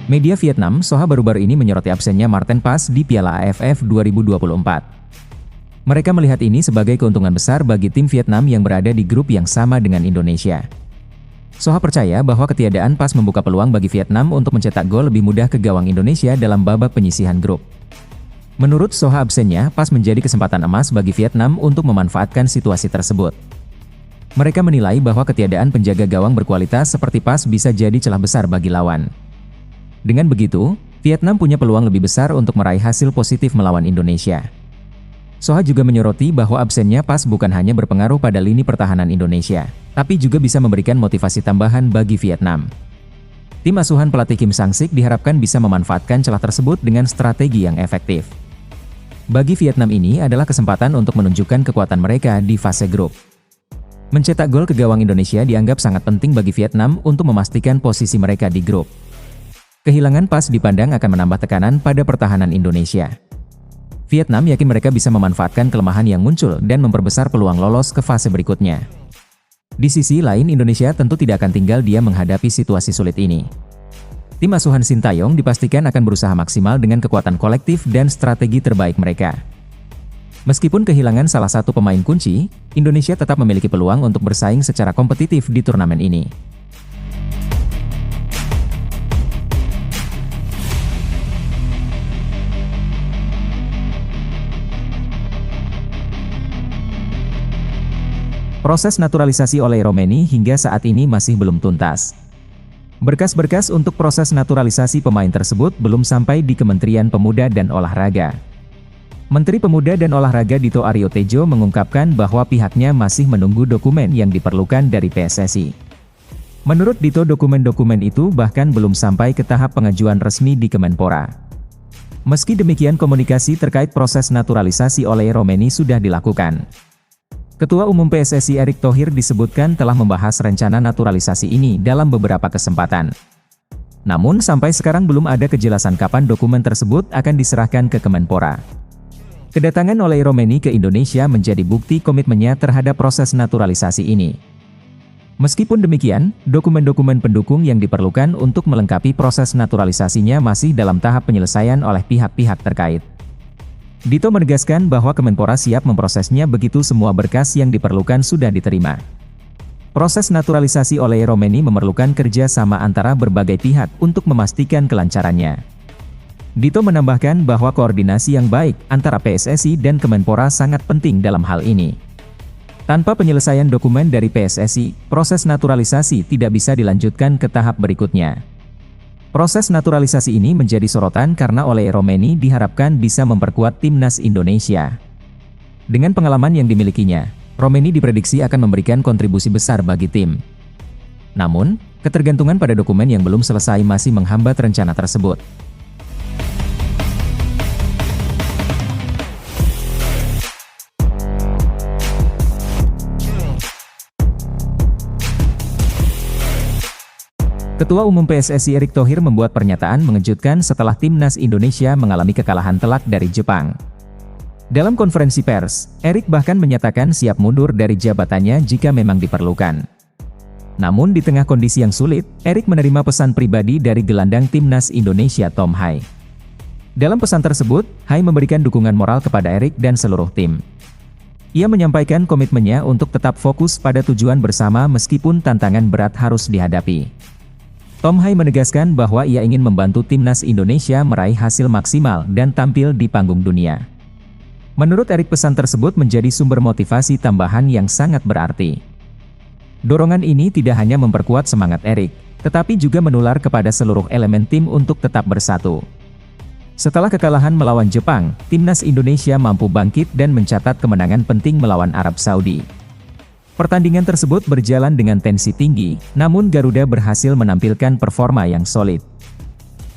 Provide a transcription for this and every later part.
Media Vietnam Soha baru-baru ini menyoroti absennya Marten Pas di Piala AFF 2024. Mereka melihat ini sebagai keuntungan besar bagi tim Vietnam yang berada di grup yang sama dengan Indonesia. Soha percaya bahwa ketiadaan Pas membuka peluang bagi Vietnam untuk mencetak gol lebih mudah ke gawang Indonesia dalam babak penyisihan grup. Menurut Soha, absennya Pas menjadi kesempatan emas bagi Vietnam untuk memanfaatkan situasi tersebut. Mereka menilai bahwa ketiadaan penjaga gawang berkualitas seperti Pas bisa jadi celah besar bagi lawan. Dengan begitu, Vietnam punya peluang lebih besar untuk meraih hasil positif melawan Indonesia. Soha juga menyoroti bahwa absennya Pas bukan hanya berpengaruh pada lini pertahanan Indonesia, tapi juga bisa memberikan motivasi tambahan bagi Vietnam. Tim asuhan pelatih Kim Sang-sik diharapkan bisa memanfaatkan celah tersebut dengan strategi yang efektif. Bagi Vietnam ini adalah kesempatan untuk menunjukkan kekuatan mereka di fase grup. Mencetak gol ke gawang Indonesia dianggap sangat penting bagi Vietnam untuk memastikan posisi mereka di grup. Kehilangan Pas dipandang akan menambah tekanan pada pertahanan Indonesia. Vietnam yakin mereka bisa memanfaatkan kelemahan yang muncul dan memperbesar peluang lolos ke fase berikutnya. Di sisi lain, Indonesia tentu tidak akan tinggal diam menghadapi situasi sulit ini. Tim asuhan Sintayong dipastikan akan berusaha maksimal dengan kekuatan kolektif dan strategi terbaik mereka. Meskipun kehilangan salah satu pemain kunci, Indonesia tetap memiliki peluang untuk bersaing secara kompetitif di turnamen ini. Proses naturalisasi oleh Romeni hingga saat ini masih belum tuntas. Berkas-berkas untuk proses naturalisasi pemain tersebut belum sampai di Kementerian Pemuda dan Olahraga. Menteri Pemuda dan Olahraga Dito Aryo Tejo mengungkapkan bahwa pihaknya masih menunggu dokumen yang diperlukan dari PSSI. Menurut Dito, dokumen-dokumen itu bahkan belum sampai ke tahap pengajuan resmi di Kemenpora. Meski demikian, komunikasi terkait proses naturalisasi oleh Romeni sudah dilakukan. Ketua Umum PSSI Erick Thohir disebutkan telah membahas rencana naturalisasi ini dalam beberapa kesempatan. Namun sampai sekarang belum ada kejelasan kapan dokumen tersebut akan diserahkan ke Kemenpora. Kedatangan oleh Romeni ke Indonesia menjadi bukti komitmennya terhadap proses naturalisasi ini. Meskipun demikian, dokumen-dokumen pendukung yang diperlukan untuk melengkapi proses naturalisasinya masih dalam tahap penyelesaian oleh pihak-pihak terkait. Dito menegaskan bahwa Kemenpora siap memprosesnya begitu semua berkas yang diperlukan sudah diterima. Proses naturalisasi oleh Romeni memerlukan kerja sama antara berbagai pihak untuk memastikan kelancarannya. Dito menambahkan bahwa koordinasi yang baik antara PSSI dan Kemenpora sangat penting dalam hal ini. Tanpa penyelesaian dokumen dari PSSI, proses naturalisasi tidak bisa dilanjutkan ke tahap berikutnya. Proses naturalisasi ini menjadi sorotan karena oleh Romeni diharapkan bisa memperkuat timnas Indonesia. Dengan pengalaman yang dimilikinya, Romeni diprediksi akan memberikan kontribusi besar bagi tim. Namun, ketergantungan pada dokumen yang belum selesai masih menghambat rencana tersebut. Ketua Umum PSSI Erick Thohir membuat pernyataan mengejutkan setelah timnas Indonesia mengalami kekalahan telak dari Jepang. Dalam konferensi pers, Erick bahkan menyatakan siap mundur dari jabatannya jika memang diperlukan. Namun di tengah kondisi yang sulit, Erick menerima pesan pribadi dari gelandang timnas Indonesia Tom Hai. Dalam pesan tersebut, Hai memberikan dukungan moral kepada Erick dan seluruh tim. Ia menyampaikan komitmennya untuk tetap fokus pada tujuan bersama meskipun tantangan berat harus dihadapi. Tom Hai menegaskan bahwa ia ingin membantu timnas Indonesia meraih hasil maksimal dan tampil di panggung dunia. Menurut Erick, pesan tersebut menjadi sumber motivasi tambahan yang sangat berarti. Dorongan ini tidak hanya memperkuat semangat Erick, tetapi juga menular kepada seluruh elemen tim untuk tetap bersatu. Setelah kekalahan melawan Jepang, timnas Indonesia mampu bangkit dan mencatat kemenangan penting melawan Arab Saudi. Pertandingan tersebut berjalan dengan tensi tinggi, namun Garuda berhasil menampilkan performa yang solid.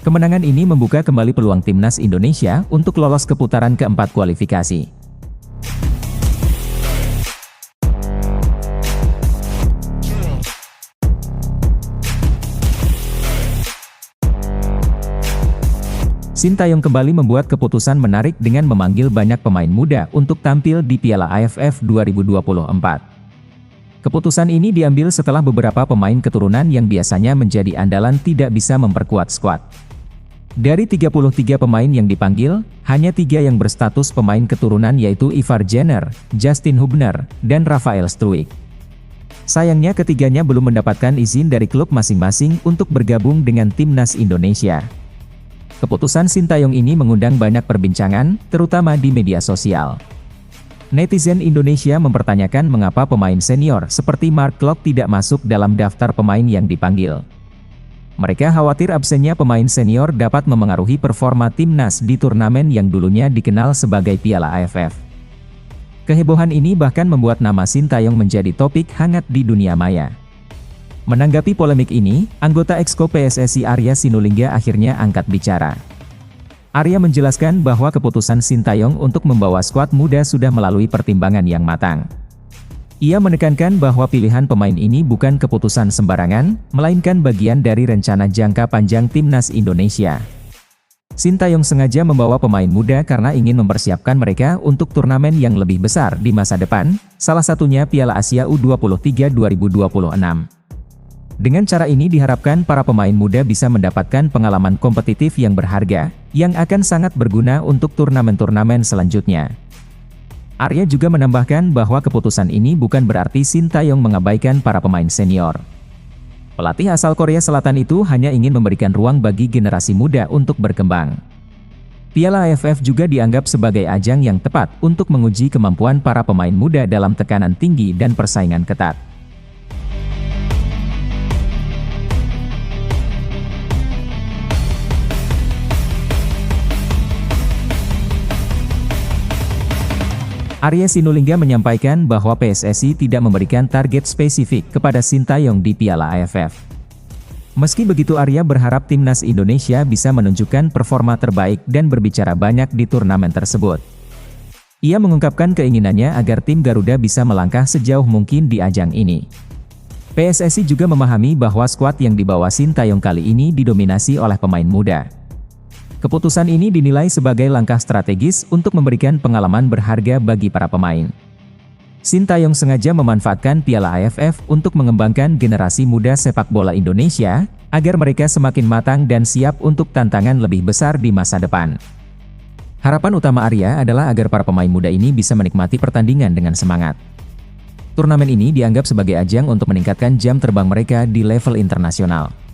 Kemenangan ini membuka kembali peluang timnas Indonesia untuk lolos ke putaran keempat kualifikasi. Sintayong kembali membuat keputusan menarik dengan memanggil banyak pemain muda untuk tampil di Piala AFF 2024. Keputusan ini diambil setelah beberapa pemain keturunan yang biasanya menjadi andalan tidak bisa memperkuat skuad. Dari 33 pemain yang dipanggil, hanya 3 yang berstatus pemain keturunan yaitu Ivar Jenner, Justin Hubner, dan Rafael Struijk. Sayangnya ketiganya belum mendapatkan izin dari klub masing-masing untuk bergabung dengan timnas Indonesia. Keputusan Sintayong ini mengundang banyak perbincangan, terutama di media sosial. Netizen Indonesia mempertanyakan mengapa pemain senior seperti Mark Klok tidak masuk dalam daftar pemain yang dipanggil. Mereka khawatir absennya pemain senior dapat memengaruhi performa timnas di turnamen yang dulunya dikenal sebagai Piala AFF. Kehebohan ini bahkan membuat nama Sintayong menjadi topik hangat di dunia maya. Menanggapi polemik ini, anggota Exco PSSI Arya Sinulinga akhirnya angkat bicara. Arya menjelaskan bahwa keputusan Sintayong untuk membawa skuad muda sudah melalui pertimbangan yang matang. Ia menekankan bahwa pilihan pemain ini bukan keputusan sembarangan, melainkan bagian dari rencana jangka panjang timnas Indonesia. Sintayong sengaja membawa pemain muda karena ingin mempersiapkan mereka untuk turnamen yang lebih besar di masa depan, salah satunya Piala Asia U23 2026. Dengan cara ini diharapkan para pemain muda bisa mendapatkan pengalaman kompetitif yang berharga, yang akan sangat berguna untuk turnamen-turnamen selanjutnya. Arya juga menambahkan bahwa keputusan ini bukan berarti Sintayong mengabaikan para pemain senior. Pelatih asal Korea Selatan itu hanya ingin memberikan ruang bagi generasi muda untuk berkembang. Piala AFF juga dianggap sebagai ajang yang tepat untuk menguji kemampuan para pemain muda dalam tekanan tinggi dan persaingan ketat. Arya Sinulinga menyampaikan bahwa PSSI tidak memberikan target spesifik kepada Sintayong di Piala AFF. Meski begitu Arya berharap timnas Indonesia bisa menunjukkan performa terbaik dan berbicara banyak di turnamen tersebut. Ia mengungkapkan keinginannya agar tim Garuda bisa melangkah sejauh mungkin di ajang ini. PSSI juga memahami bahwa skuad yang dibawa Sintayong kali ini didominasi oleh pemain muda. Keputusan ini dinilai sebagai langkah strategis untuk memberikan pengalaman berharga bagi para pemain. Sintayong sengaja memanfaatkan Piala AFF untuk mengembangkan generasi muda sepak bola Indonesia, agar mereka semakin matang dan siap untuk tantangan lebih besar di masa depan. Harapan utama Arya adalah agar para pemain muda ini bisa menikmati pertandingan dengan semangat. Turnamen ini dianggap sebagai ajang untuk meningkatkan jam terbang mereka di level internasional.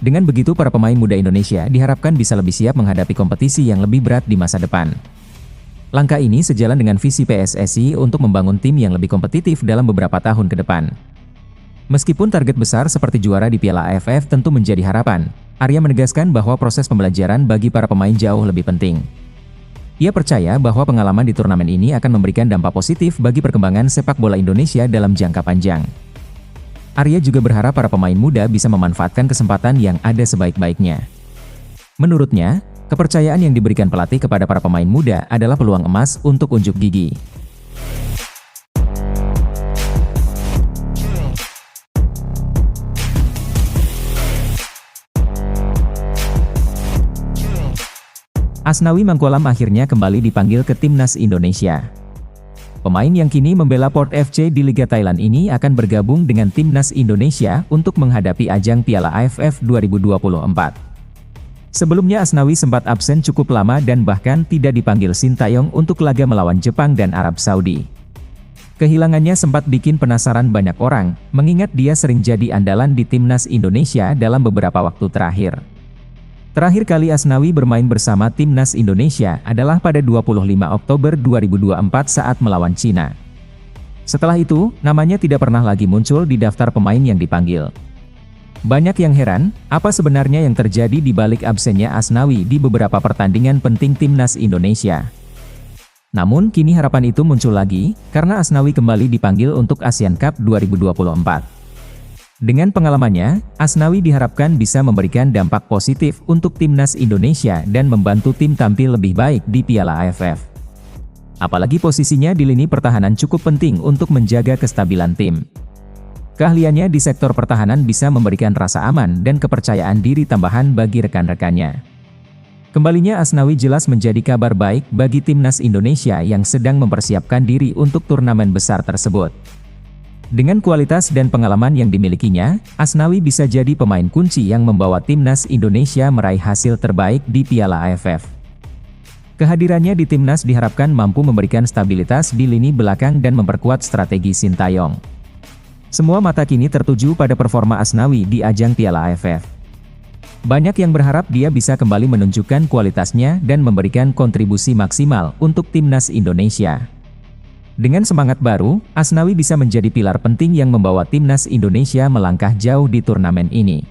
Dengan begitu para pemain muda Indonesia diharapkan bisa lebih siap menghadapi kompetisi yang lebih berat di masa depan. Langkah ini sejalan dengan visi PSSI untuk membangun tim yang lebih kompetitif dalam beberapa tahun ke depan. Meskipun target besar seperti juara di Piala AFF tentu menjadi harapan, Arya menegaskan bahwa proses pembelajaran bagi para pemain jauh lebih penting. Ia percaya bahwa pengalaman di turnamen ini akan memberikan dampak positif bagi perkembangan sepak bola Indonesia dalam jangka panjang. Arya juga berharap para pemain muda bisa memanfaatkan kesempatan yang ada sebaik-baiknya. Menurutnya, kepercayaan yang diberikan pelatih kepada para pemain muda adalah peluang emas untuk unjuk gigi. Asnawi Mangkualam akhirnya kembali dipanggil ke timnas Indonesia. Pemain yang kini membela Port FC di Liga Thailand ini akan bergabung dengan timnas Indonesia untuk menghadapi ajang Piala AFF 2024. Sebelumnya Asnawi sempat absen cukup lama dan bahkan tidak dipanggil Sintayong untuk laga melawan Jepang dan Arab Saudi. Kehilangannya sempat bikin penasaran banyak orang, mengingat dia sering jadi andalan di timnas Indonesia dalam beberapa waktu terakhir. Terakhir kali Asnawi bermain bersama timnas Indonesia adalah pada 25 Oktober 2024 saat melawan Cina. Setelah itu, namanya tidak pernah lagi muncul di daftar pemain yang dipanggil. Banyak yang heran, apa sebenarnya yang terjadi di balik absennya Asnawi di beberapa pertandingan penting timnas Indonesia. Namun kini harapan itu muncul lagi, karena Asnawi kembali dipanggil untuk Asian Cup 2024. Dengan pengalamannya, Asnawi diharapkan bisa memberikan dampak positif untuk timnas Indonesia dan membantu tim tampil lebih baik di Piala AFF. Apalagi posisinya di lini pertahanan cukup penting untuk menjaga kestabilan tim. Keahliannya di sektor pertahanan bisa memberikan rasa aman dan kepercayaan diri tambahan bagi rekan-rekannya. Kembalinya Asnawi jelas menjadi kabar baik bagi timnas Indonesia yang sedang mempersiapkan diri untuk turnamen besar tersebut. Dengan kualitas dan pengalaman yang dimilikinya, Asnawi bisa jadi pemain kunci yang membawa timnas Indonesia meraih hasil terbaik di Piala AFF. Kehadirannya di timnas diharapkan mampu memberikan stabilitas di lini belakang dan memperkuat strategi Sintayong. Semua mata kini tertuju pada performa Asnawi di ajang Piala AFF. Banyak yang berharap dia bisa kembali menunjukkan kualitasnya dan memberikan kontribusi maksimal untuk timnas Indonesia. Dengan semangat baru, Asnawi bisa menjadi pilar penting yang membawa timnas Indonesia melangkah jauh di turnamen ini.